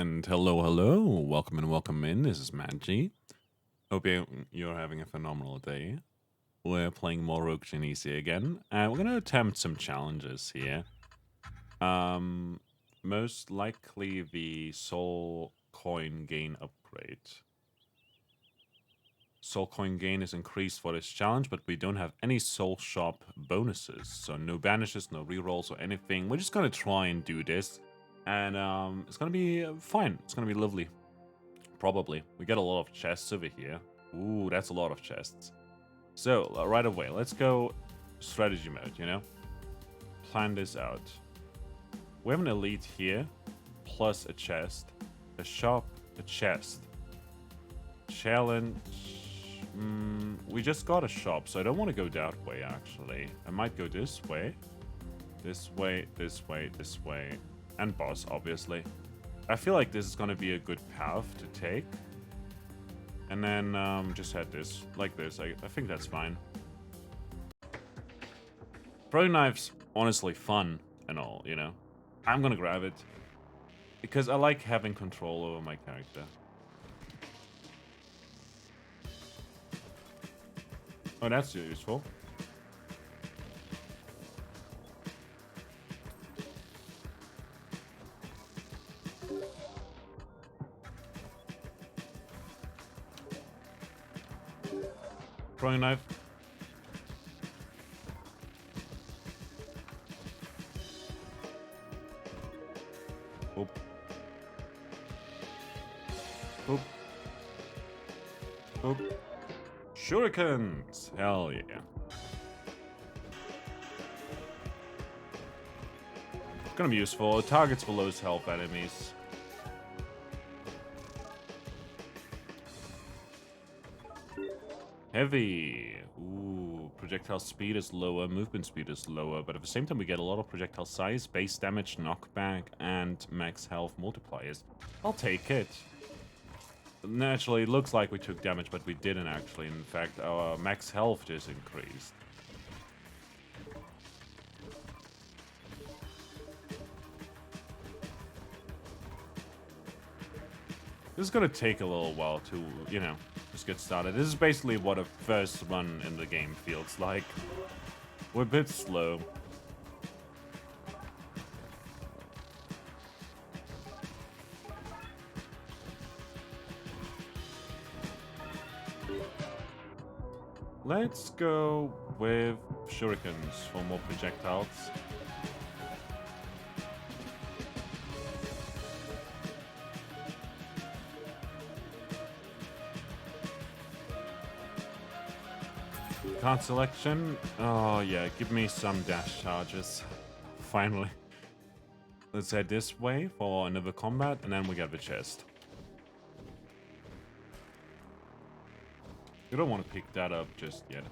And hello, welcome and welcome in. This is Manji. Hope you're having a phenomenal day. We're playing more Rogue Genesia again, and we're gonna attempt some challenges here. Um, Most likely the Soul Coin Gain upgrade. Soul Coin Gain is increased for this challenge, but we don't have any Soul Shop bonuses, so no banishes, no rerolls or anything. We're just gonna try and do this, and it's gonna be fine. It's gonna be lovely. Probably. We get a lot of chests over here. Ooh, that's a lot of chests. So, right away, let's go strategy mode, you know? Plan this out. We have an elite here, plus a chest, a shop, a chest. Challenge. We just got a shop, so I don't want to go that way, actually. I might go this way. This way, this way, this way. And boss, obviously. I feel like this is going to be a good path to take. And then just head this, like this. I think that's fine. Throwing knives, honestly fun and all, you know. I'm going to grab it. Because I like having control over my character. Oh, that's useful. Throwing knife. Oop. Oop. Oop. Shurikens! Hell yeah. Gonna be useful. It targets below health enemies. Heavy. Ooh, projectile speed is lower, movement speed is lower, but at the same time we get a lot of projectile size, base damage, knockback, and max health multipliers. I'll take it. Naturally, it looks like we took damage, but we didn't actually. In fact, our max health just increased. This is gonna take a little while to, you know, just get started. This is basically what a first run in the game feels like. We're a bit slow. Let's go with shurikens for more projectiles. Card selection. Oh yeah, give me some dash charges. Finally. Let's head this way for another combat, and then we get the chest. You don't want to pick that up just yet.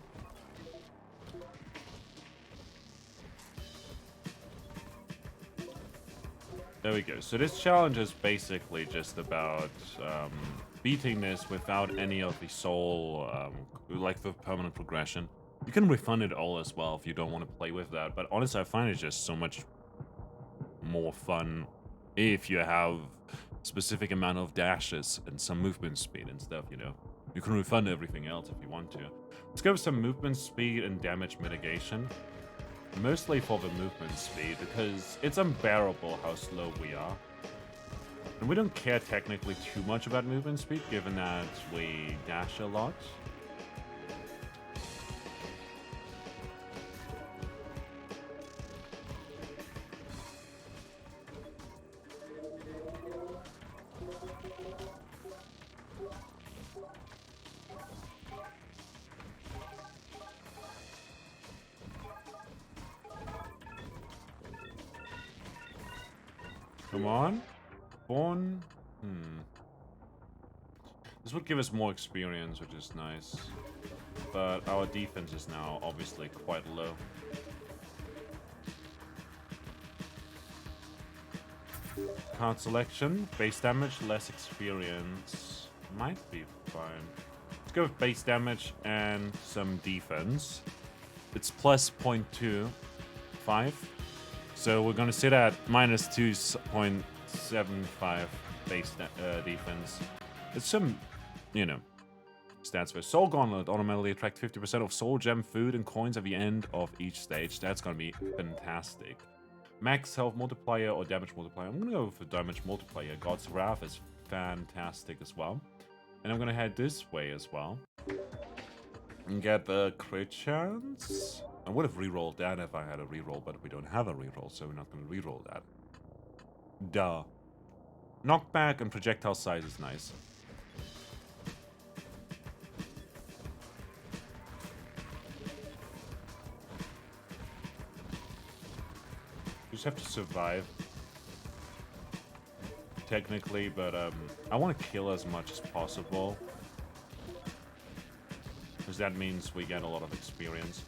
There we go. So this challenge is basically just about beating this without any of the soul, like the permanent progression. You can refund it all as well if you don't want to play with that. But honestly, I find it just so much more fun if you have specific amount of dashes and some movement speed and stuff, you know. You can refund everything else if you want to. Let's go with some movement speed and damage mitigation. Mostly for the movement speed, because it's unbearable how slow we are. And we don't care technically too much about movement speed, given that we dash a lot. Come on. Spawn. This would give us more experience, which is nice. But our defense is now obviously quite low. Card selection. Base damage, less experience. Might be fine. Let's go with base damage and some defense. It's plus 0.25. So we're gonna sit at minus 2.6 75 base defense. It's some, you know, stats for Soul Gauntlet automatically attract 50% of Soul Gem food and coins at the end of each stage. That's gonna be fantastic. Max health multiplier or damage multiplier. I'm gonna go for damage multiplier. God's Wrath is fantastic as well. And I'm gonna head this way as well. And get the crit chance. I would have rerolled that if I had a reroll, but we don't have a reroll, so we're not gonna reroll that. Duh. Knockback and projectile size is nice. You just have to survive. Technically, but I want to kill as much as possible. Because that means we get a lot of experience.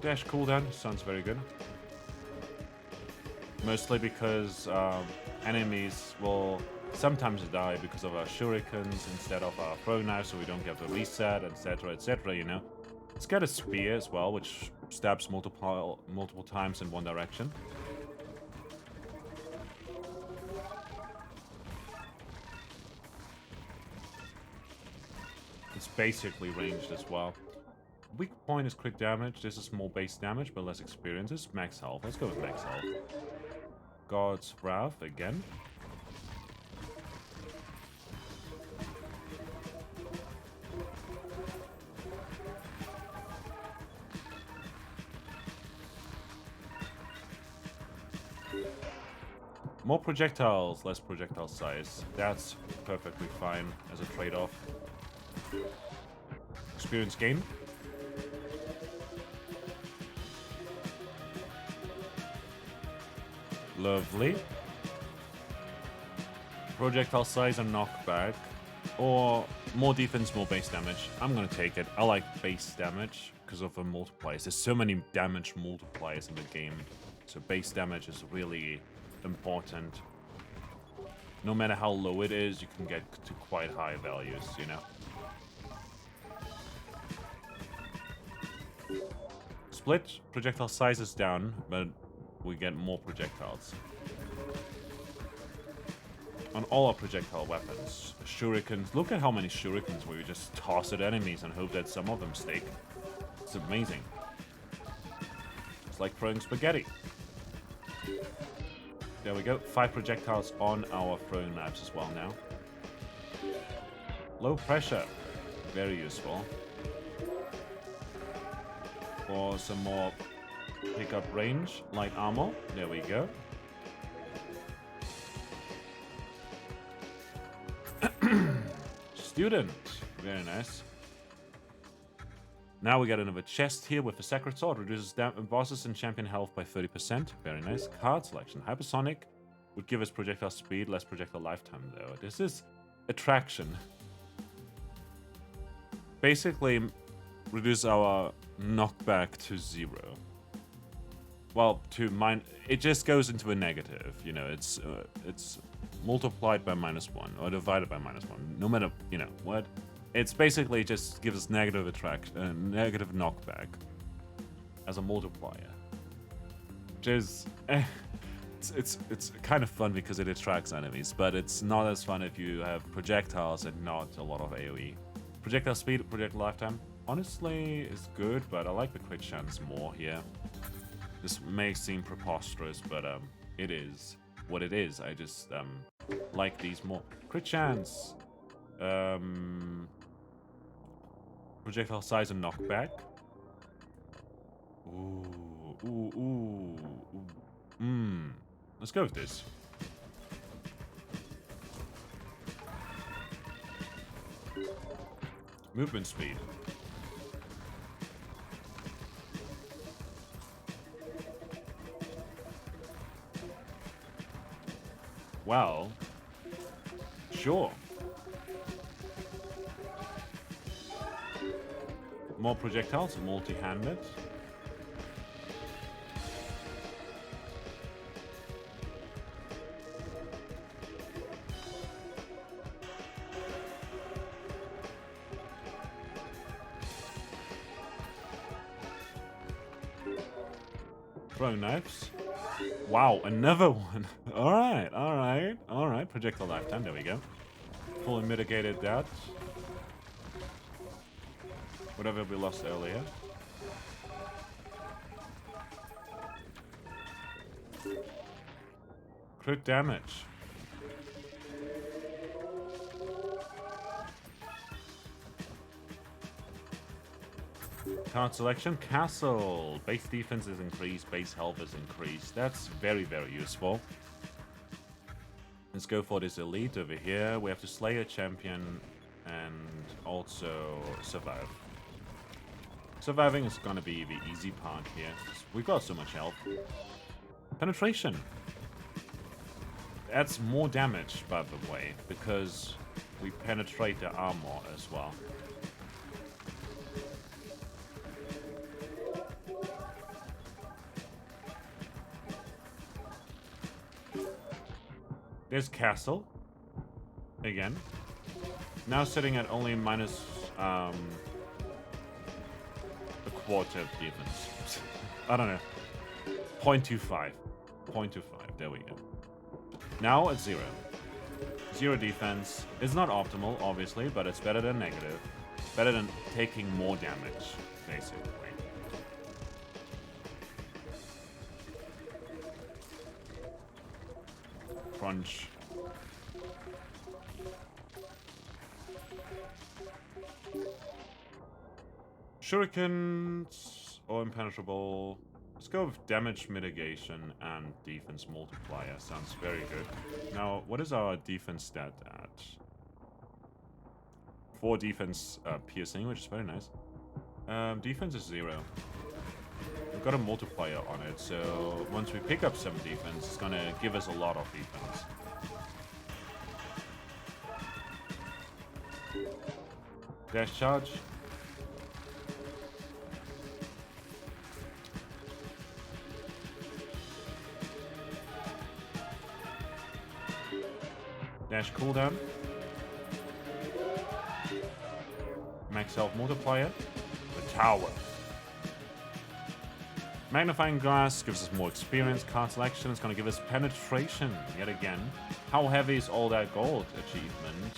Dash cooldown sounds very good. Mostly because enemies will sometimes die because of our shurikens instead of our throwing knives, so we don't get the reset, etc., you know. It's got a spear as well, which stabs multiple times in one direction. It's basically ranged as well. Weak point is crit damage. This is more base damage, but less experience. This is max health. Let's go with max health. God's Wrath again. More projectiles, less projectile size. That's perfectly fine as a trade-off. Experience gain. Lovely. Projectile size and knockback. Or more defense, more base damage. I'm gonna take it. I like base damage because of the multipliers. There's so many damage multipliers in the game. So base damage is really important. No matter how low it is, you can get to quite high values, you know. Split projectile size is down, but we get more projectiles. On all our projectile weapons. Shurikens. Look at how many shurikens where you just toss at enemies and hope that some of them stick. It's amazing. It's like throwing spaghetti. There we go. 5 projectiles on our throwing knives as well now. Low pressure. Very useful. For some more pickup range, light armor. There we go. Student. Very nice. Now we got another chest here with the Sacred Sword. Reduces bosses and champion health by 30%. Very nice. Card selection. Hypersonic would give us projectile speed, less projectile lifetime though. This is attraction. Basically, reduce our knockback to 0. Well, it just goes into a negative. You know, it's multiplied by -1 or divided by -1. No matter, you know what. It's basically just gives us negative attraction, negative knockback as a multiplier. Which is, it's kind of fun because it attracts enemies, but it's not as fun if you have projectiles and not a lot of AoE. Projectile speed, projectile lifetime, honestly is good, but I like the crit chance more here. This may seem preposterous, but it is what it is. I just like these more. Crit chance. Projectile size and knockback. Ooh. Let's go with this. Movement speed. Well, sure. More projectiles, multi-handed. Throwing knives. Wow, another one. Alright, alright, alright. Projectile lifetime, there we go. Fully mitigated that. Whatever we lost earlier. Crit damage. Card selection, castle. Base defense is increased, base health is increased. That's very, very useful. Let's go for this elite over here. We have to slay a champion and also survive. Surviving is gonna be the easy part here. We've got so much health. Penetration. Adds more damage, by the way, because we penetrate the armor as well. There's castle. Again. Now sitting at only minus a quarter of defense. I don't know. 0.25. 0.25. There we go. Now it's 0. 0 defense. It's not optimal, obviously, but it's better than negative. Better than taking more damage, basically. Crunch. Shurikens or impenetrable. Let's go with damage mitigation and defense multiplier. Sounds very good. Now, what is our defense stat at? 4 defense piercing, which is very nice. Defense is 0. We've got a multiplier on it, so once we pick up some defense, it's gonna give us a lot of defense. Dash charge. Dash cooldown. Max health multiplier. The tower. Magnifying glass gives us more experience. Card selection is going to give us penetration yet again. How heavy is all that gold achievement?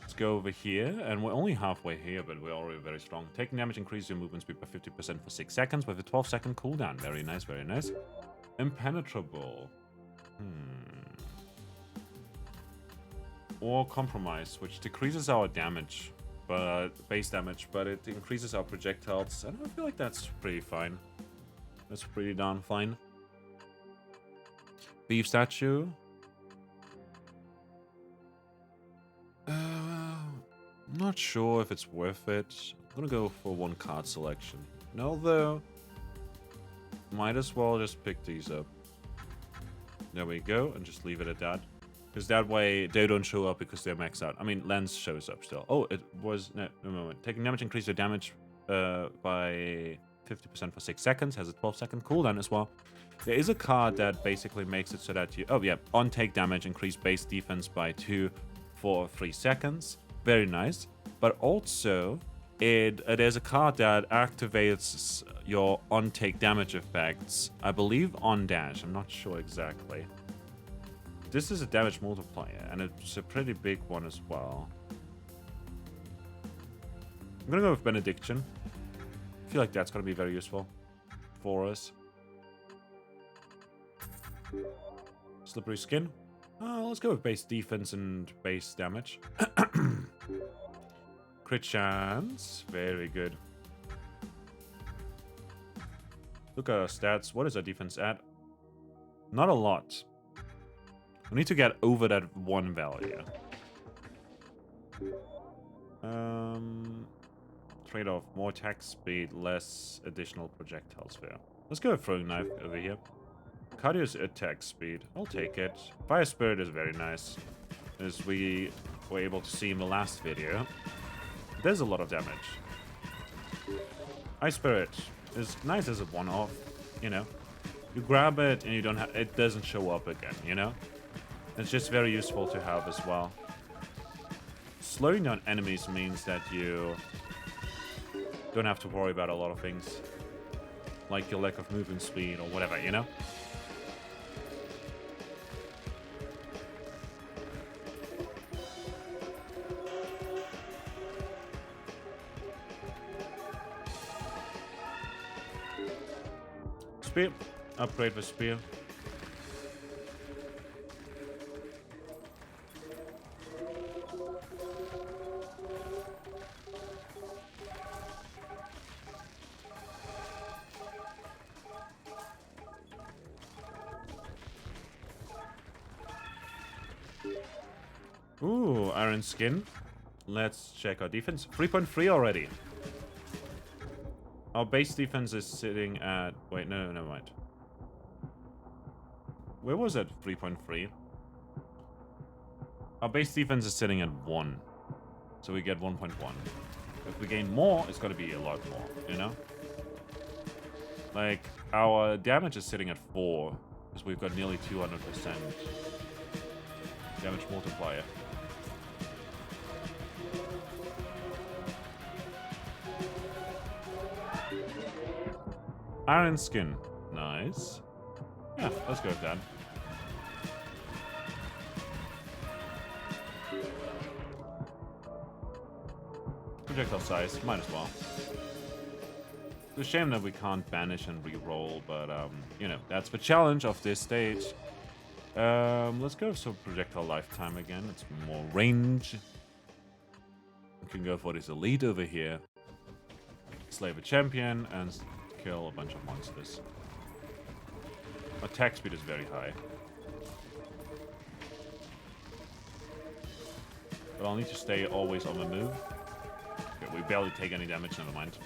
Let's go over here, and we're only halfway here, but we're already very strong. Taking damage increases your movement speed by 50% for 6 seconds with a 12-second cooldown. Very nice, very nice. Impenetrable. Or compromise, which decreases our damage, but base damage, but it increases our projectiles, and I feel like that's pretty fine. That's pretty darn fine. Beef statue. Not sure if it's worth it. I'm gonna go for 1 card selection. No, though. Might as well just pick these up. There we go, and just leave it at that. Because that way they don't show up because they're maxed out. I mean, Lens shows up still. Oh, it was... No, taking damage increases your damage by 50% for 6 seconds. Has a 12-second cooldown as well. There is a card that basically makes it so that you... Oh, yeah. On take damage, increase base defense by 2 for 3 seconds. Very nice. But also, there's a card that activates your on-take damage effects. I believe on dash. I'm not sure exactly. This is a damage multiplier, and it's a pretty big one as well. I'm gonna go with Benediction. I feel like that's gonna be very useful for us. Slippery Skin. Let's go with base defense and base damage. Crit chance. Very good. Look at our stats. What is our defense at? Not a lot. We need to get over that 1 value. Trade-off. More attack speed, less additional projectile sphere. Let's go with Throwing Knife over here. Cardio's attack speed. I'll take it. Fire Spirit is very nice. As we were able to see in the last video. There's a lot of damage. Ice Spirit is nice as a one-off, you know. You grab it and you don't have... It doesn't show up again, you know? It's just very useful to have as well. Slowing down enemies means that you don't have to worry about a lot of things. like your lack of movement speed or whatever, you know? Spear. Upgrade with spear. Ooh, iron skin. Let's check our defense. 3.3 already. Our base defense is sitting at... Wait, no, never mind. Where was it? 3.3. Our base defense is sitting at 1. So we get 1.1. If we gain more, it's going to be a lot more, you know? Like, our damage is sitting at 4. Because we've got nearly 200% damage multiplier. Iron skin. Nice. Yeah, let's go with that. Projectile size, might as well. It's a shame that we can't banish and re-roll, but you know, that's the challenge of this stage. Let's go for projectile lifetime again. It's more range. We can go for this elite over here. Slay the champion and kill a bunch of monsters. Attack speed is very high. But I'll need to stay always on the move. Okay, we barely take any damage, never mind.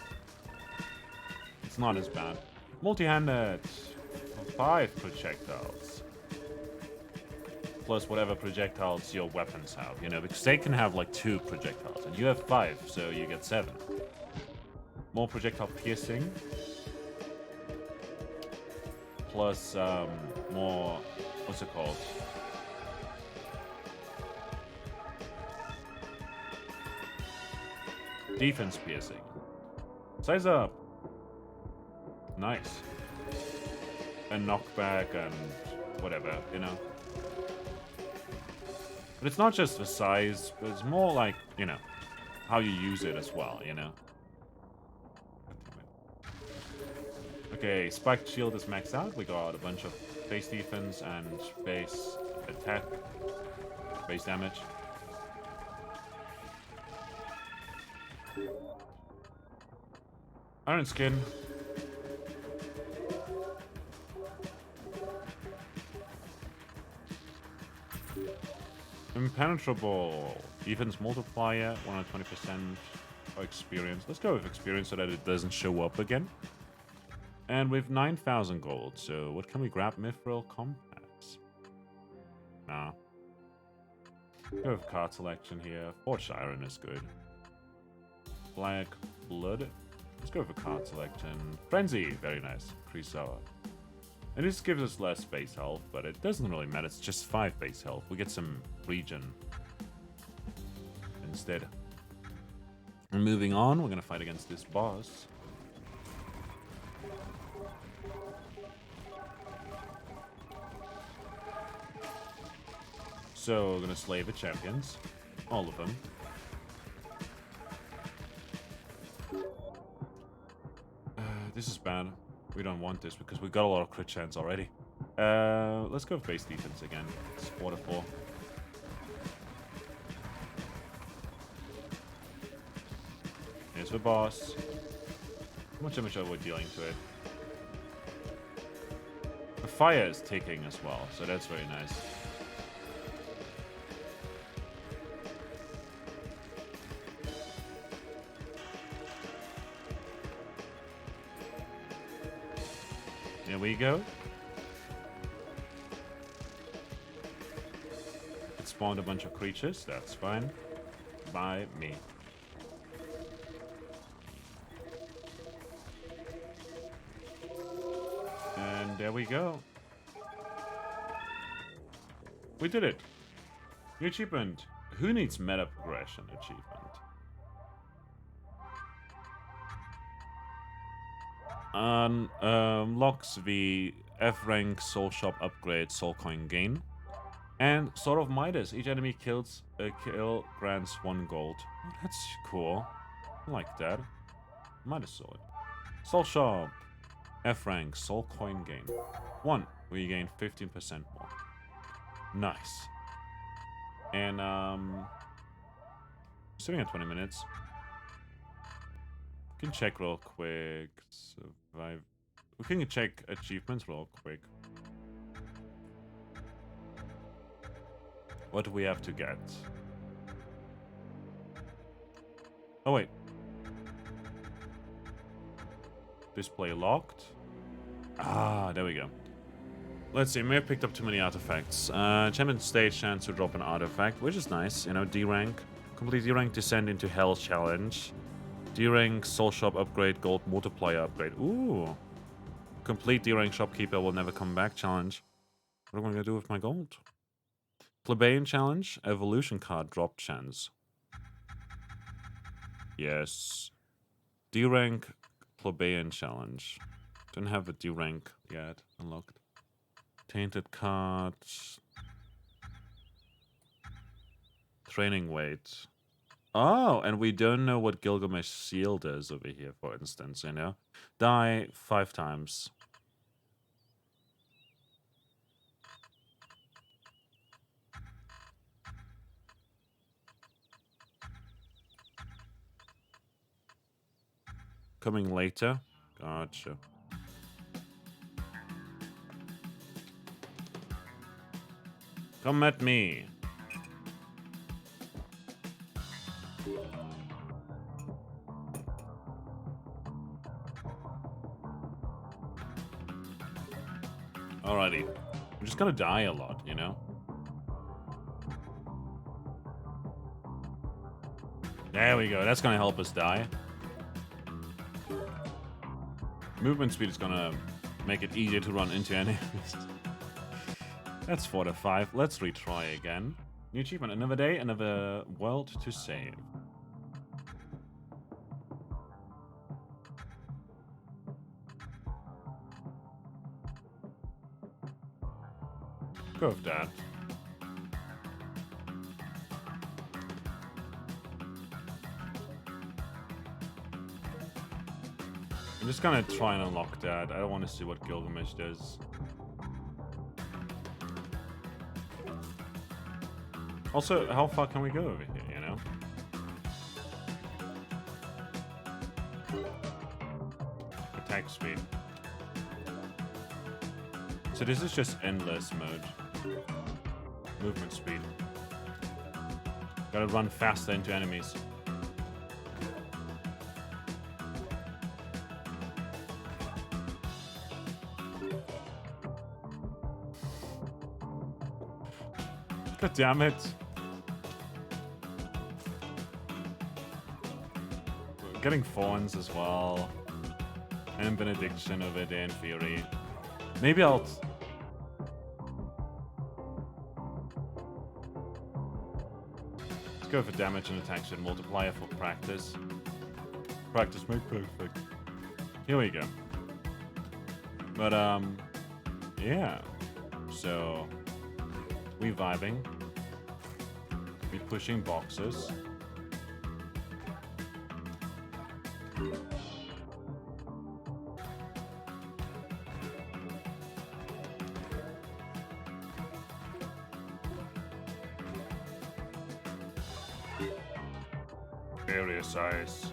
It's not as bad. Multi-handed. 5 projectiles. Plus whatever projectiles your weapons have, you know, because they can have like 2 projectiles, and you have 5, so you get 7. More projectile piercing. Plus, more, what's it called? Defense piercing. Size up. Nice. And knockback and whatever, you know. But it's not just the size, but it's more like, you know, how you use it as well, you know. Okay, spiked shield is maxed out. We got a bunch of base defense and base attack, base damage. Iron skin. Impenetrable. Defense multiplier, 120% experience. Let's go with experience so that it doesn't show up again. And with 9,000 gold, so what can we grab? Mithril compacts. Nah. Go with card selection here. Forged iron is good. Black blood. Let's go with a card selection. Frenzy, very nice. Increase our. And this gives us less base health, but it doesn't really matter. It's just 5 base health. We get some regen instead. And moving on, we're gonna fight against this boss. So we're gonna slay the champions, all of them. This is bad. We don't want this because we got a lot of crit chance already. Let's go with base defense again. It's 4 to 4. Here's the boss. How much damage are we dealing to it? The fire is ticking as well, so that's very nice. Here we go. It spawned a bunch of creatures, that's fine. By me. And there we go. We did it. New achievement. Who needs meta progression achievement? Locks the F rank soul shop upgrade soul coin gain. And Sword of Midas. Each enemy kill grants 1 gold. Oh, that's cool. I like that. Midas sword. Soul shop. F rank soul coin gain. 1. We gain 15% more. Nice. And sitting at 20 minutes. We can check real quick. Survive. We can check achievements real quick. What do we have to get? Oh, wait. Display locked. Ah, there we go. Let's see, may have picked up too many artifacts. Champion stage chance to drop an artifact, which is nice. You know, D rank. Complete D rank descend into hell challenge. D rank soul shop upgrade, gold multiplier upgrade. Ooh. Complete D rank shopkeeper will never come back challenge. What am I gonna do with my gold? Plebeian challenge, evolution card drop chance. Yes. D rank plebeian challenge. Don't have a D rank yet unlocked. Tainted cards. Training weight. Oh, and we don't know what Gilgamesh Shield is over here, for instance, you know? Die 5 times. Coming later. Gotcha. Come at me. Alrighty. I'm just gonna die a lot, you know? There we go. That's gonna help us die. Movement speed is gonna make it easier to run into enemies. That's 4 to 5. Let's retry again. New achievement. Another day, another world to save. Go with that. I'm just gonna try and unlock that. I don't want to see what Gilgamesh does. Also, how far can we go over here, you know? Attack speed. So this is just endless mode. Movement speed. Gotta run faster into enemies. God damn it. Getting fawns as well. And benediction of it in theory. Maybe I'll... Let's go for damage and attack shit multiplier for practice. Practice make perfect. Here we go. But, yeah. So, we vibing. We pushing boxes. Area size.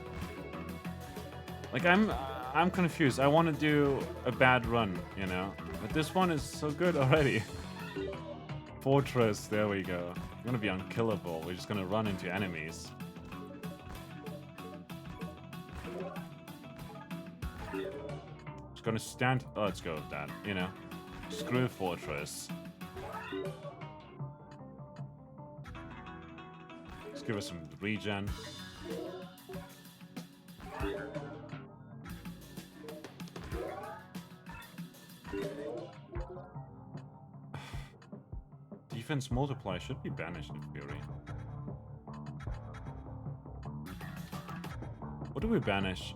Like I'm confused. I want to do a bad run, you know, but this one is so good already. Fortress, there we go. We're gonna be unkillable. We're just gonna run into enemies. Just gonna stand. Oh, let's go with that. You know, screw Fortress. Let's give us some regen. Defense multiply should be banished in theory. What do we banish?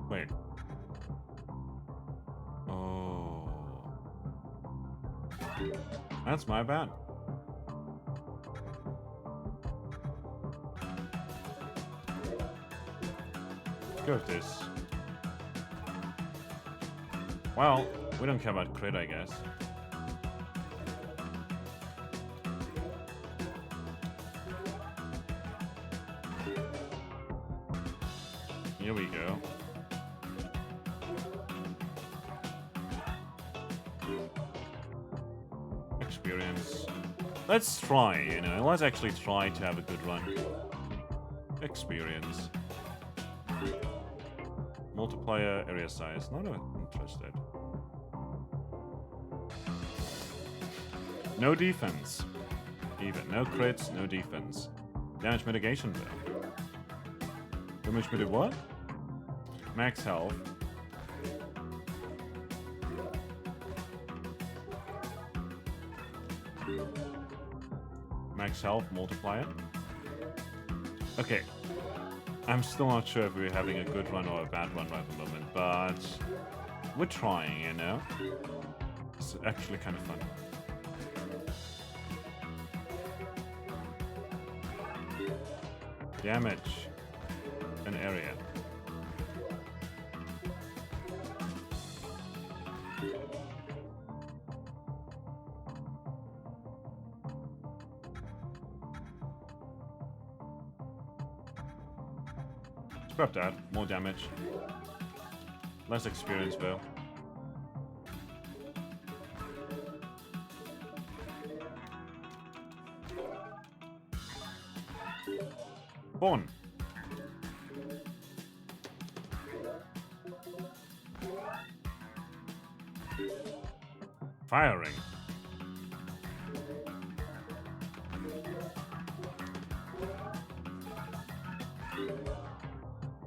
Wait. Oh. That's my bad. Let's go with this. Well, we don't care about crit, I guess. Here we go. Experience. Let's try, you know. Let's actually try to have a good run. Experience. Multiplier, area size. Not interested. No defense. Even. No crits, no defense. Damage mitigation though. Damage mitigation what? Max health. Max health multiplier. Okay. I'm still not sure if we're having a good run or a bad run right at the moment, but we're trying, you know? It's actually kind of fun. Damage. An area. Scrap that. More damage. Less experience though. Spawn. Firing.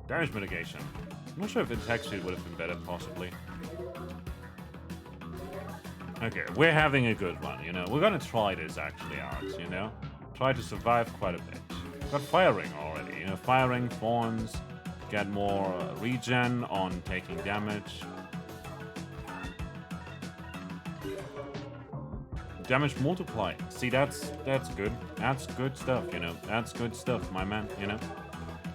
Damage mitigation. I'm not sure if attack speed would have been better, possibly. Okay, we're having a good run, you know. We're gonna try this actually out, you know. Try to survive quite a bit. Got firing already, you know. Firing, thorns, get more regen on taking damage. Damage multiply. See, that's good. That's good stuff, you know. That's good stuff, my man, you know.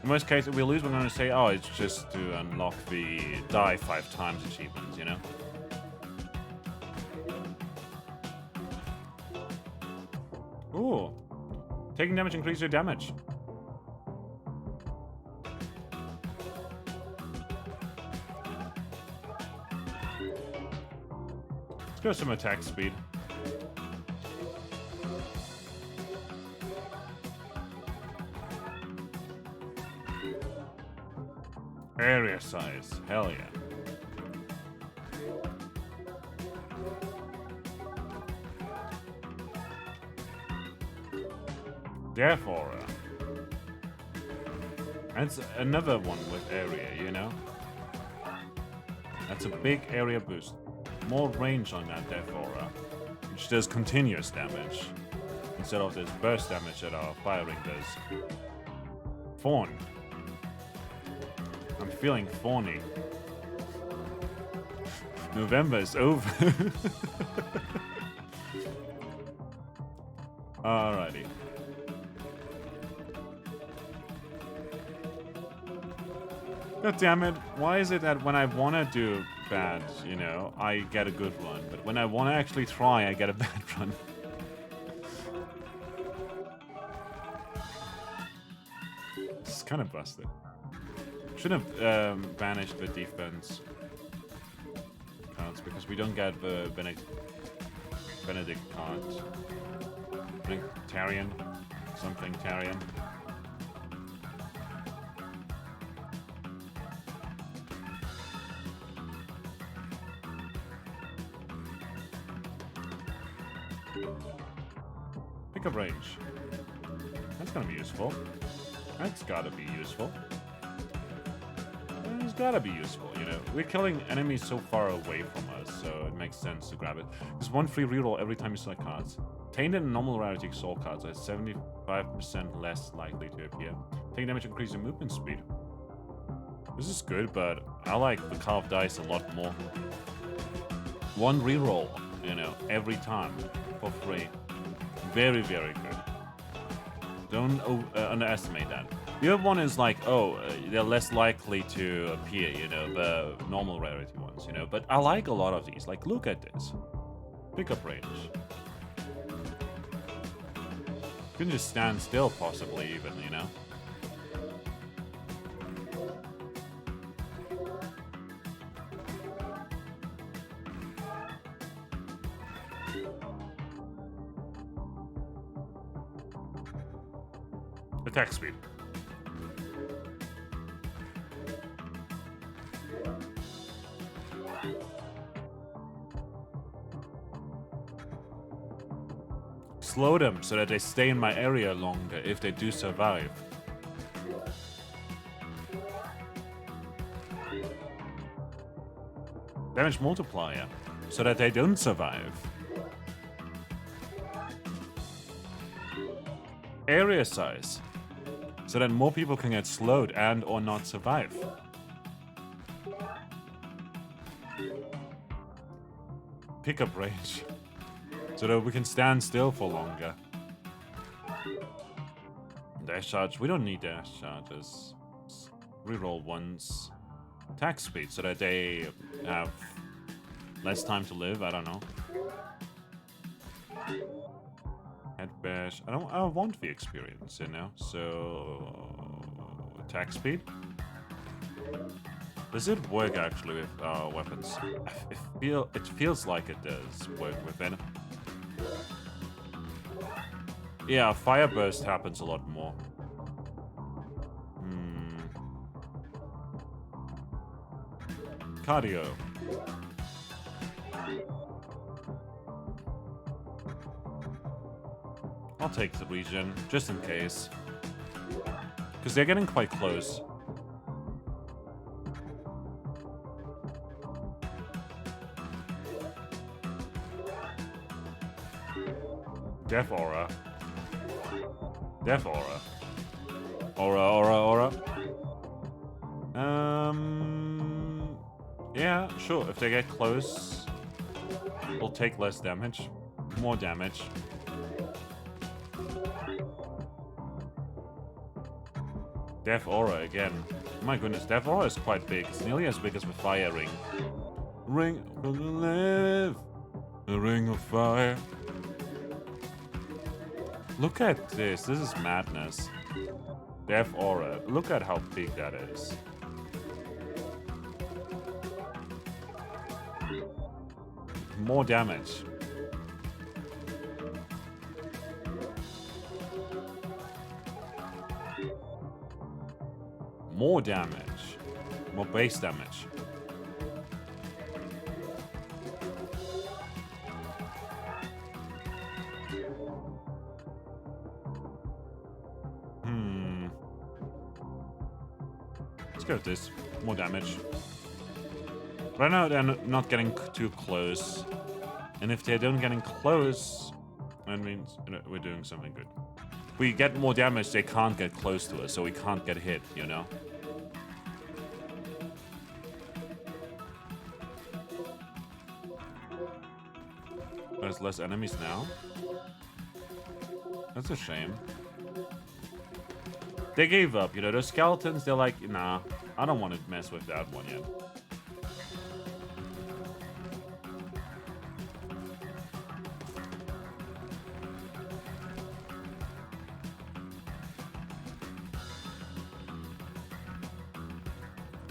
In most cases, if we lose, we're going to say, oh, it's just to unlock the die 5 times achievements, you know? Ooh. Taking damage increases your damage. Let's go some attack speed. Area size. Hell yeah. Therefore, that's another one with area, you know? That's a big area boost. More range on that therefore, which does continuous damage instead of this burst damage that our firing does. Fawn. I'm feeling fawny. November is over. Alrighty. God damn it. Why is it that when I want to do bad, you know, I get a good run, but when I want to actually try, I get a bad run? It's kind of busted. Should have banished the defense cards because we don't get the Benedict cards. Benedictarian, something Tarian. Pick up range. That's gonna be useful. That's gotta be useful. It's gotta be useful, you know. We're killing enemies so far away from us, so it makes sense to grab it. There's one free reroll every time you select cards. Tainted and normal rarity soul cards are 75% less likely to appear. Taking damage increases your movement speed. This is good, but I like the carved dice a lot more. One reroll, every time for free. Very, very good. Don't underestimate that. The other one is like, they're less likely to appear, the normal rarity ones, But I like a lot of these. Like, look at this. Pickup range. You can just stand still, possibly, even, Attack speed. Slow them so that they stay in my area longer if they do survive. Damage multiplier so that they don't survive. Area size so that more people can get slowed and or not survive. Pickup range so that we can stand still for longer. Dash charge, we don't need dash charges. Reroll once. Attack speed so that they have less time to live, I don't know. Head bash, I want the experience, so attack speed. Does it work actually with weapons? It feels like it does work with venom. Yeah, fire burst happens a lot more. Cardio. I'll take the regen, just in case. Because they're getting quite close. Death aura. Death aura. Aura. Yeah, sure. If they get close, we'll take less damage. More damage. Death aura again. My goodness, Death aura is quite big. It's nearly as big as the fire ring. Ring will live. The ring of fire. Look at this. This is madness. Death aura. Look at how big that is. More damage. More damage. More base damage. Let's go with this. More damage. Right now, they're not getting too close. And if they don't getting close, that means we're doing something good. If we get more damage, they can't get close to us, so we can't get hit, There's less enemies now. That's a shame. They gave up, those skeletons, they're like, nah, I don't want to mess with that one yet.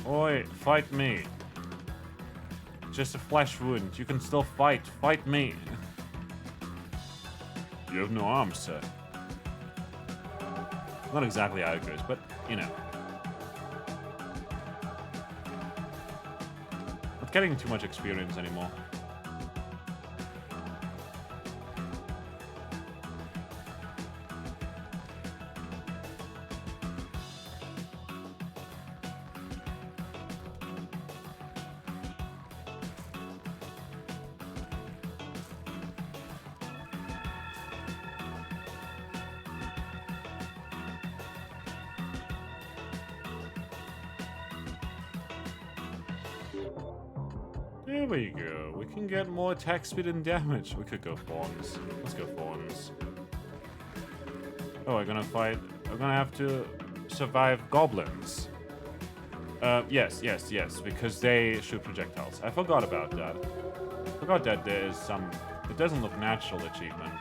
Oi, fight me. Just a flesh wound. You can still fight. Fight me. You have no arms, sir. Not exactly how it goes, but, Not getting too much experience anymore. There we go. We can get more attack speed and damage. We could go Fawns. Let's go Fawns. Oh, we're gonna fight. We're gonna have to survive goblins. Yes, because they shoot projectiles. I forgot about that. Forgot that there is some. It doesn't look natural achievement.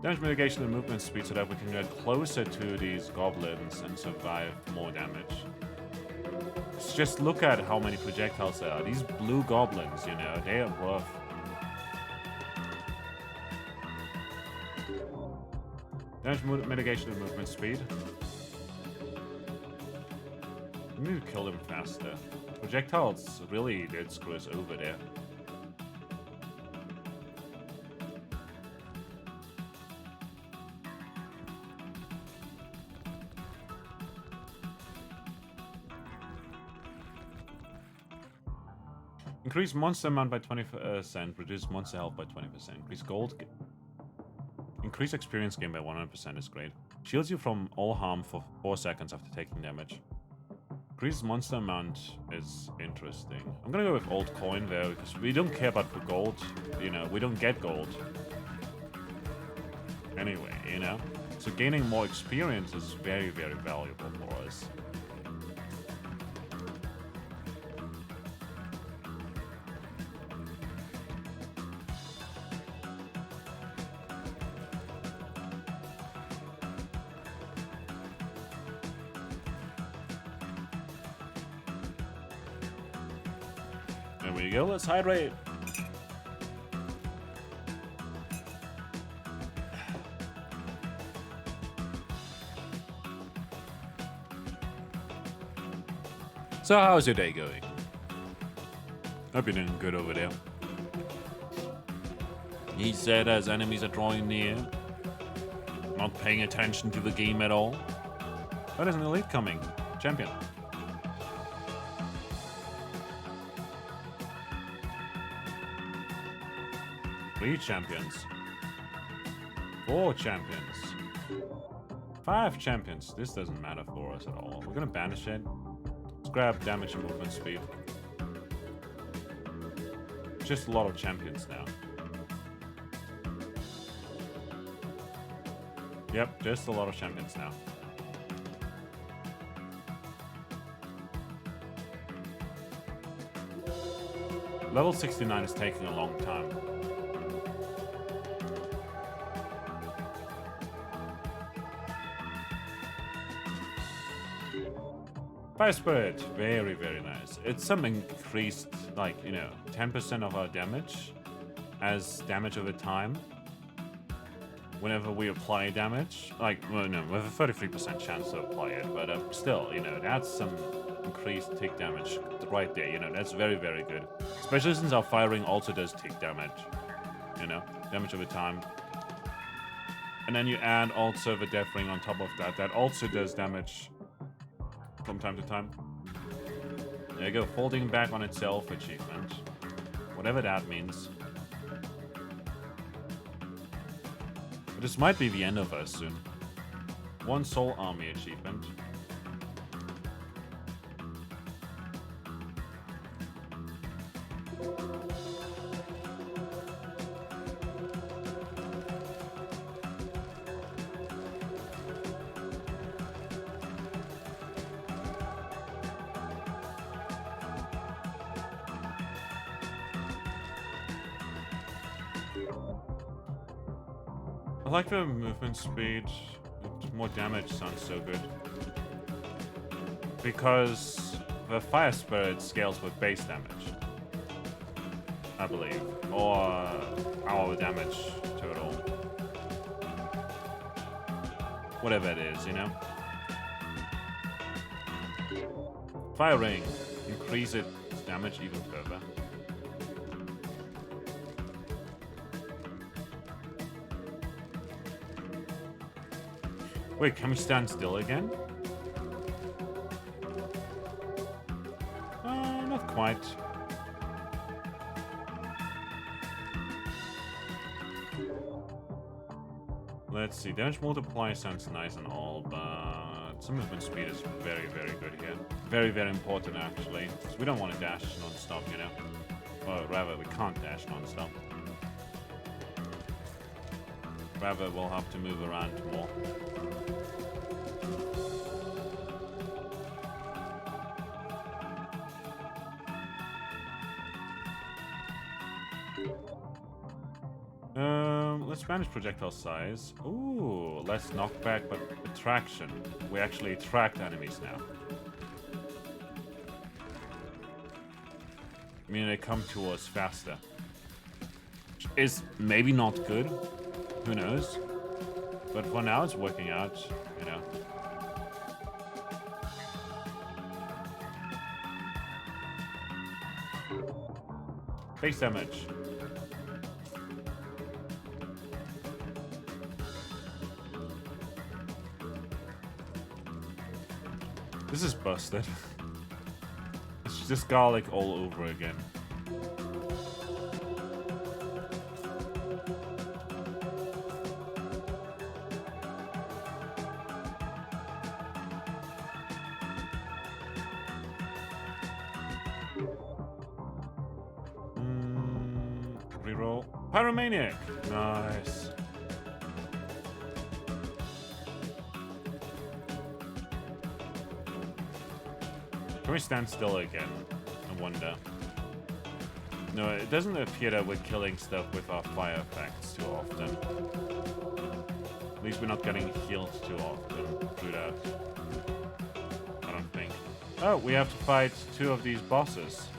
Damage mitigation and movement speed so that we can get closer to these goblins and survive more damage. Just look at how many projectiles there are. These blue goblins, you know, they are rough. Damage mitigation and movement speed. We need to kill them faster. Projectiles really did screw us over there. Increase monster amount by 20%, reduce monster health by 20%, increase gold. Increase experience gain by 100% is great. Shields you from all harm for 4 seconds after taking damage. Increase monster amount is interesting. I'm gonna go with old coin there because we don't care about the gold. You know, we don't get gold. Anyway, you know. So gaining more experience is very, very valuable for us. There we go, let's hydrate. So how's your day going? Hope you're doing good over there. He said as enemies are drawing near, not paying attention to the game at all. Oh, there's an elite coming. Champion. Three champions. 4 champions. 5 champions. This doesn't matter for us at all. We're gonna banish it. Let's grab damage and movement speed. Just a lot of champions now. Yep, just a lot of champions now. Level 69 is taking a long time. Fire Spirit, very, very nice. It's some increased, like, you know, 10% of our damage as damage over time. Whenever we apply damage, like, well, no, we have a 33% chance to apply it, but still, you know, that's some increased tick damage right there, you know, that's very, very good. Especially since our firing also does tick damage, you know, damage over time. And then you add also the Death Ring on top of that, that also does damage from time to time. There you go, folding back on itself achievement. Whatever that means. But this might be the end of us soon. 1 soul army achievement. I like the movement speed. More damage sounds so good. Because the Fire Spirit scales with base damage, I believe. Or our damage total. Whatever it is, you know? Fire Ring. Increase its damage even further. Wait, can we stand still again? Not quite. Let's see, damage multiplier sounds nice and all, but Some movement speed is very, very good here. Very, very important, actually. We don't want to dash non-stop, you know? Or rather, we can't dash non-stop. Rather, we'll have to move around more. Let's manage projectile size. Ooh, less knockback, but attraction. We actually attract enemies now. I mean, they come to us faster. Which is maybe not good. Who knows? But for now, it's working out, you know. Base damage. This is busted. It's just garlic all over again. Reroll. Pyromaniac! Nice. Can we stand still again? I wonder. No, it doesn't appear that we're killing stuff with our fire effects too often. At least we're not getting healed too often through that. I don't think. Oh, we have to fight 2 of these bosses.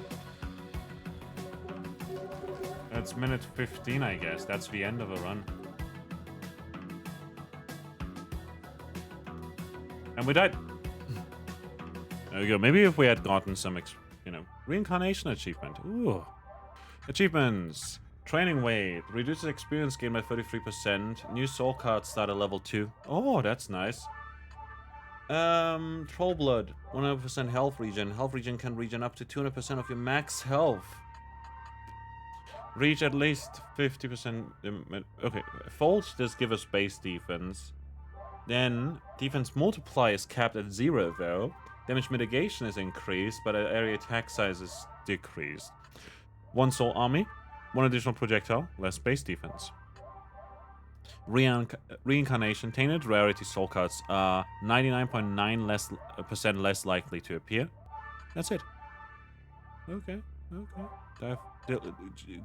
That's minute 15, I guess. That's the end of a run. And we died. There we go. Maybe if we had gotten some, reincarnation achievement. Ooh. Achievements. Training weight. Reduces experience gain by 33%. New soul cards start at level 2. Oh, that's nice. Troll blood. 100% health regen. Health regen can regen up to 200% of your max health. Reach at least 50%. Okay. Fold does give us base defense. Then, defense multiply is capped at 0, though. Damage mitigation is increased, but area attack size is decreased. 1 soul army, 1 additional projectile, less base defense. Reincarnation. Tainted rarity soul cards are 99.9% less likely to appear. That's it. Okay.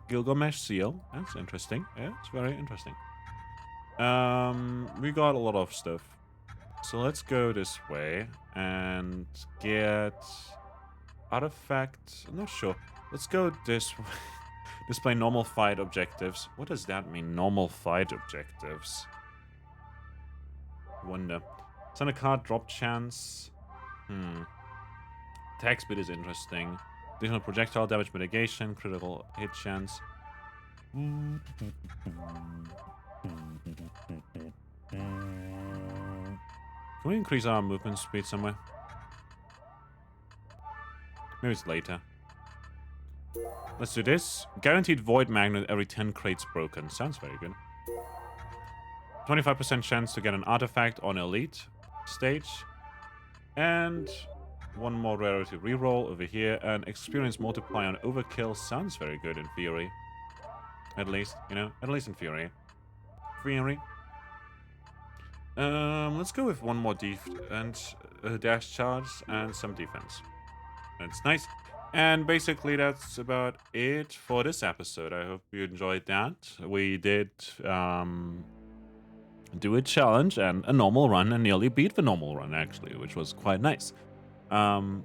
Gilgamesh seal. That's interesting. Yeah, it's very interesting. We got a lot of stuff. So let's go this way and get artifact. I'm not sure. Let's go this way. Display normal fight objectives. What does that mean? Normal fight objectives. Wonder. Send a card, drop chance. Attack speed is interesting. Additional projectile damage mitigation, critical hit chance. Can we increase our movement speed somewhere? Maybe it's later. Let's do this. Guaranteed void magnet every 10 crates broken. Sounds very good. 25% chance to get an artifact on elite stage. And 1 more rarity reroll over here. And experience multiply on overkill. Sounds very good in theory. At least, at least in theory. Let's go with 1 more dash charge and some defense. That's nice. And basically that's about it for this episode. I hope you enjoyed that. We did do a challenge and a normal run and nearly beat the normal run actually, which was quite nice. I'll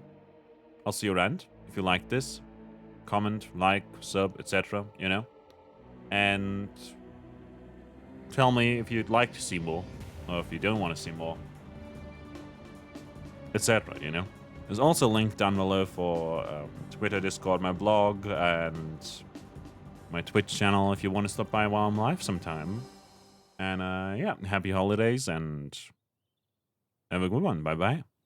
see you around. If you like this, comment, like, sub, etc. And tell me if you'd like to see more or if you don't want to see more, etc. There's also a link down below for Twitter, Discord, my blog, and my Twitch channel if you want to stop by while I'm live sometime. And yeah, happy holidays and have a good one. Bye-bye.